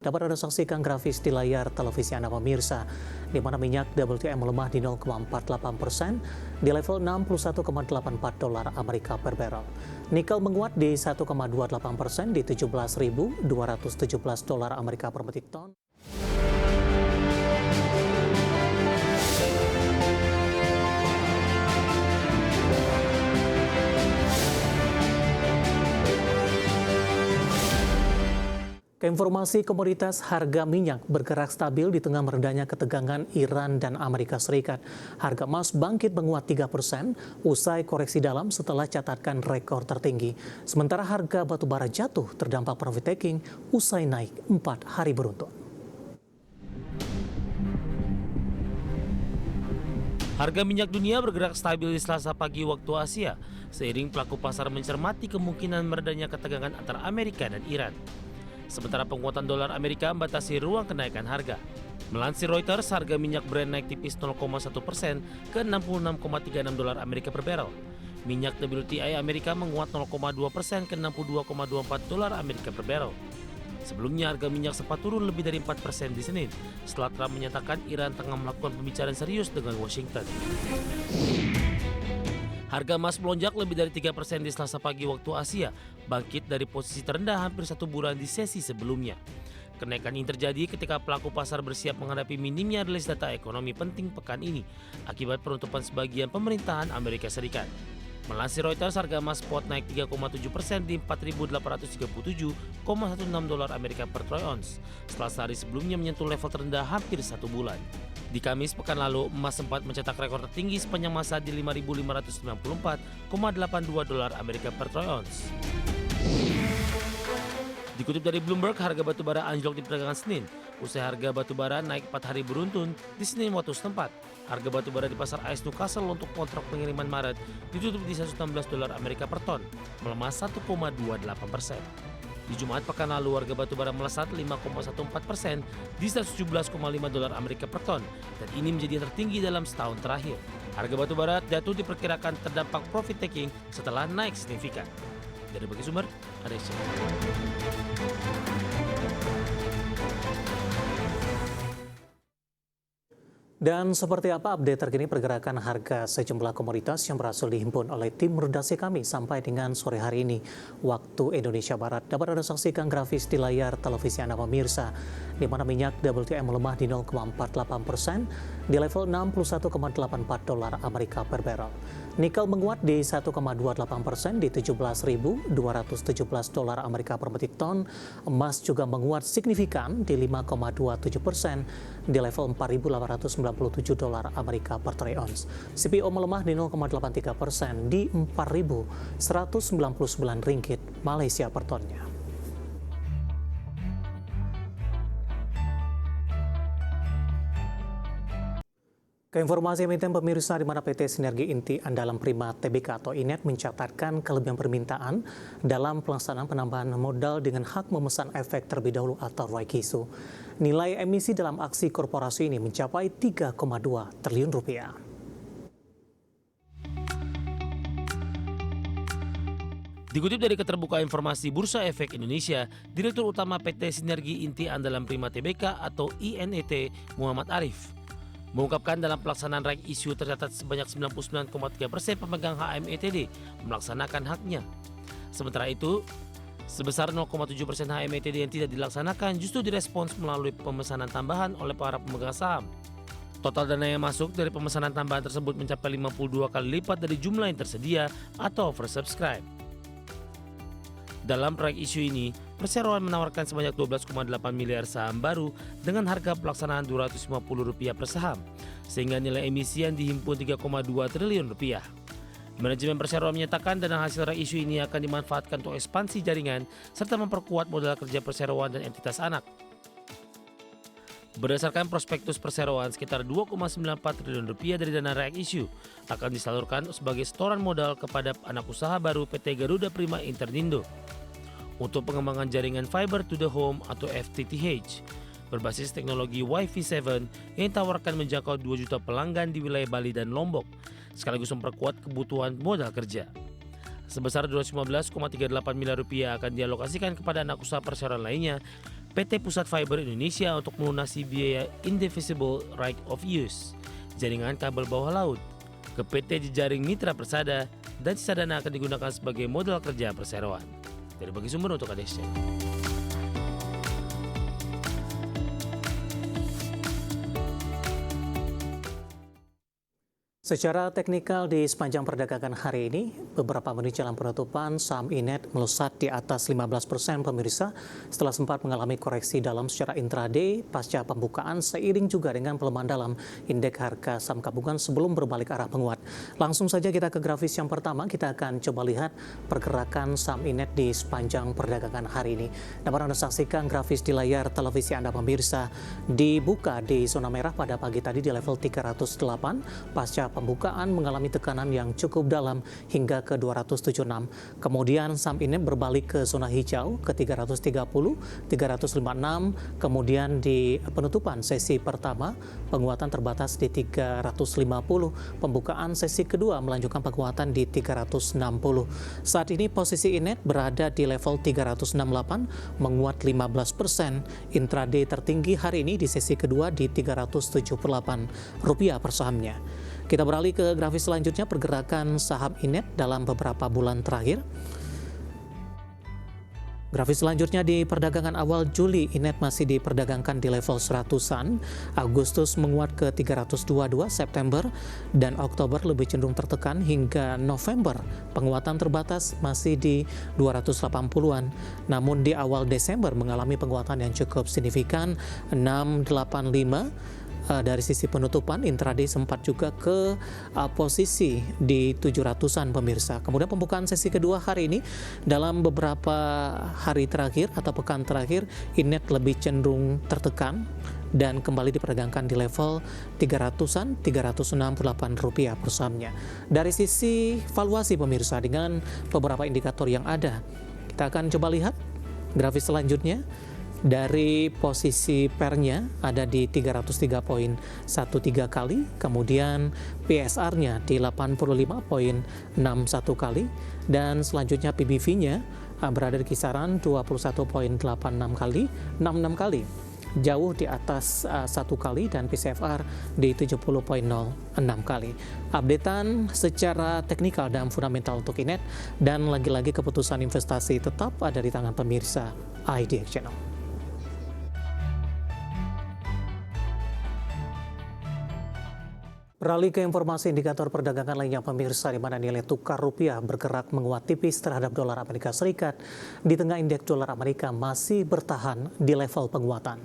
Dapat Anda saksikan grafis di layar televisi Anda pemirsa, di mana minyak WTI melemah di 0,48% di level 61,84 dolar Amerika per barrel. Nikel menguat di 1,28% di 17.217 dolar Amerika per metrik ton. Keinformasi komoditas, harga minyak bergerak stabil di tengah meredahnya ketegangan Iran dan Amerika Serikat. Harga emas bangkit menguat 3% usai koreksi dalam setelah catatkan rekor tertinggi. Sementara harga batu bara jatuh terdampak profit taking usai naik 4 hari beruntun. Harga minyak dunia bergerak stabil di Selasa pagi waktu Asia, seiring pelaku pasar mencermati kemungkinan meredahnya ketegangan antara Amerika dan Iran. Sementara penguatan dolar Amerika membatasi ruang kenaikan harga. Melansir Reuters, harga minyak Brent naik tipis 0,1% ke 66,36 dolar Amerika per barrel. Minyak WTI Amerika menguat 0,2% ke 62,24 dolar Amerika per barrel. Sebelumnya harga minyak sempat turun lebih dari 4% di Senin, setelah Trump menyatakan Iran tengah melakukan pembicaraan serius dengan Washington. Harga emas melonjak lebih dari 3% di Selasa pagi waktu Asia, bangkit dari posisi terendah hampir 1 bulan di sesi sebelumnya. Kenaikan ini terjadi ketika pelaku pasar bersiap menghadapi minimnya rilis data ekonomi penting pekan ini akibat penutupan sebagian pemerintahan Amerika Serikat. Melansir Reuters, harga emas spot naik 3,7% di 4.837,16 dolar Amerika per troy ounce, setelah sehari sebelumnya menyentuh level terendah hampir 1 bulan. Di Kamis pekan lalu, emas sempat mencetak rekor tertinggi sepanjang masa di 5.594,82 dolar Amerika per troy ounce. Dikutip dari Bloomberg, harga batu bara anjlok di perdagangan Senin. Usai harga batu bara naik 4 hari beruntun di Senin waktu setempat. Harga batu bara di pasar AS Newcastle untuk kontrak pengiriman Maret ditutup di 116 dolar Amerika per ton, melemah 1,28%. Di Jumat pekan lalu, harga batu bara melesat 5,14% di 117,5 dolar Amerika per ton, dan ini menjadi yang tertinggi dalam setahun terakhir. Harga batu bara jatuh diperkirakan terdampak profit taking setelah naik signifikan. Dari berbagai sumber, ada Dan seperti apa update terkini pergerakan harga sejumlah komoditas yang berhasil dihimpun oleh tim redaksi kami sampai dengan sore hari ini waktu Indonesia Barat. Dapat Anda saksikan grafis di layar televisi Anda pemirsa, di mana minyak WTI melemah di 0,48% di level 61,84 dolar Amerika per barrel. Nikel menguat di 1,28% di 17.217 dolar Amerika per metrik ton. Emas juga menguat signifikan di 5,27% di level 4.897 dolar Amerika per troy ounce. CPO melemah di 0,83% di 4.199 ringgit Malaysia per tonnya. Keinformasi emiten pemirsa, di mana PT Sinergi Inti Andalan Prima Tbk atau INET mencatatkan kelebihan permintaan dalam pelaksanaan penambahan modal dengan hak memesan efek terlebih dahulu atau right issue. Nilai emisi dalam aksi korporasi ini mencapai 3,2 triliun rupiah. Dikutip dari Keterbukaan Informasi Bursa Efek Indonesia, Direktur Utama PT Sinergi Inti Andalan Prima Tbk atau INET Muhammad Arif mengungkapkan dalam pelaksanaan right issue tercatat sebanyak 99,3% pemegang HMETD melaksanakan haknya. Sementara itu, sebesar 0,7% HMETD yang tidak dilaksanakan justru direspons melalui pemesanan tambahan oleh para pemegang saham. Total dana yang masuk dari pemesanan tambahan tersebut mencapai 52 kali lipat dari jumlah yang tersedia atau oversubscribe. Dalam proyek isu ini, perseroan menawarkan sebanyak 12,8 miliar saham baru dengan harga pelaksanaan Rp250 per saham, sehingga nilai emisi yang dihimpun 3,2 triliun rupiah. Manajemen perseroan menyatakan dana hasil proyek isu ini akan dimanfaatkan untuk ekspansi jaringan serta memperkuat modal kerja perseroan dan entitas anak. Berdasarkan prospektus perseroan, sekitar 2,94 triliun rupiah dari dana rakyat isu akan disalurkan sebagai setoran modal kepada anak usaha baru PT Garuda Prima Internindo untuk pengembangan jaringan Fiber to the Home atau FTTH berbasis teknologi Wi-Fi 7 yang ditawarkan menjangkau 2 juta pelanggan di wilayah Bali dan Lombok, sekaligus memperkuat kebutuhan modal kerja. Sebesar Rp215,38 miliar akan dialokasikan kepada anak usaha perseroan lainnya PT Pusat Fiber Indonesia untuk melunasi biaya indivisible right of use jaringan kabel bawah laut ke PT Jejaring Mitra Persada, dan sisa dana akan digunakan sebagai modal kerja perseroan. Dari bagi sumber untuk ADC. Secara teknikal di sepanjang perdagangan hari ini, beberapa menit jelang penutupan, saham Inet melesat di atas 15% pemirsa setelah sempat mengalami koreksi dalam secara intraday pasca pembukaan seiring juga dengan pelemahan dalam indeks harga saham gabungan sebelum berbalik arah menguat. Langsung saja kita ke grafis yang pertama, kita akan coba lihat pergerakan saham Inet di sepanjang perdagangan hari ini. Dapat Anda saksikan grafis di layar televisi Anda pemirsa, dibuka di zona merah pada pagi tadi di level 308 pasca pembukaan mengalami tekanan yang cukup dalam hingga ke 276. Kemudian saham ini berbalik ke zona hijau ke 330, 356. Kemudian di penutupan sesi pertama penguatan terbatas di 350. Pembukaan sesi kedua melanjutkan penguatan di 360. Saat ini posisi Inet berada di level 368 menguat 15%. Intraday tertinggi hari ini di sesi kedua di Rp378 per sahamnya. Kita beralih ke grafis selanjutnya, pergerakan saham Inet dalam beberapa bulan terakhir. Grafis selanjutnya di perdagangan awal Juli, Inet masih diperdagangkan di level 100-an. Agustus menguat ke 322, September dan Oktober lebih cenderung tertekan hingga November. Penguatan terbatas masih di 280-an. Namun di awal Desember mengalami penguatan yang cukup signifikan, 685. Dari sisi penutupan, intraday sempat juga ke posisi di 700-an pemirsa. Kemudian pembukaan sesi kedua hari ini, dalam beberapa hari terakhir atau pekan terakhir, Inet lebih cenderung tertekan dan kembali diperdagangkan di level 300-an, Rp368 per sahamnya. Dari sisi valuasi pemirsa, dengan beberapa indikator yang ada, kita akan coba lihat grafis selanjutnya. Dari posisi pernya ada di 303.13 kali, kemudian PSR-nya di 85.61 kali, dan selanjutnya PBV-nya berada di kisaran 21.86 kali, 66 kali. Jauh di atas 1 kali, dan PCFR di 70.06 kali. Updatean secara teknikal dan fundamental untuk Inet, dan lagi-lagi keputusan investasi tetap ada di tangan pemirsa IDX Channel. Beralih ke informasi indikator perdagangan lainnya pemirsa, di mana nilai tukar rupiah bergerak menguat tipis terhadap dolar Amerika Serikat di tengah indeks dolar Amerika masih bertahan di level penguatan.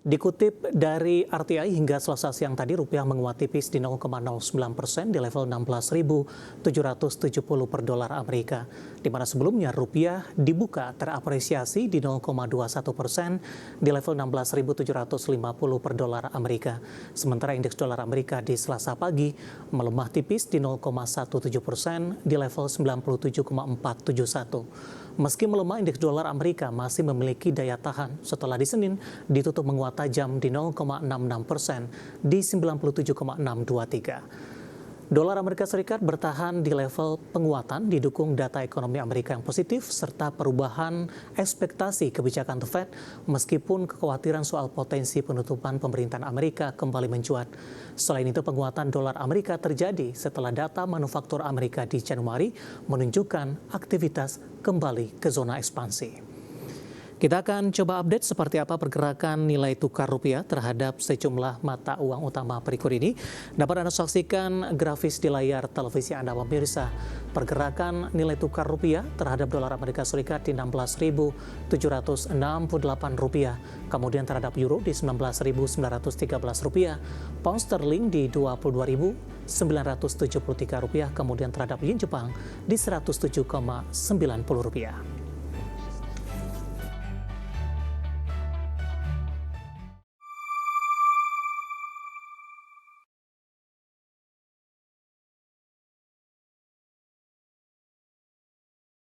Dikutip dari RTI, hingga Selasa siang tadi rupiah menguat tipis di 0,09% di level 16.770 per dolar Amerika, di mana sebelumnya rupiah dibuka terapresiasi di 0,21% di level 16.750 per dolar Amerika. Sementara indeks dolar Amerika di Selasa pagi melemah tipis di 0,17% di level 97,471. Meski melemah, indeks dolar Amerika masih memiliki daya tahan setelah di Senin ditutup menguat tajam di 0,66% di 97,623. Dolar Amerika Serikat bertahan di level penguatan didukung data ekonomi Amerika yang positif serta perubahan ekspektasi kebijakan The Fed, meskipun kekhawatiran soal potensi penutupan pemerintahan Amerika kembali mencuat. Selain itu, penguatan dolar Amerika terjadi setelah data manufaktur Amerika di Januari menunjukkan aktivitas kembali ke zona ekspansi. Kita akan coba update seperti apa pergerakan nilai tukar rupiah terhadap sejumlah mata uang utama berikut ini. Dapat Anda saksikan grafis di layar televisi Anda pemirsa. Pergerakan nilai tukar rupiah terhadap dolar Amerika Serikat di Rp16.768, kemudian terhadap euro di Rp19.913, pound sterling di Rp22.973, kemudian terhadap yen Jepang di Rp107,90.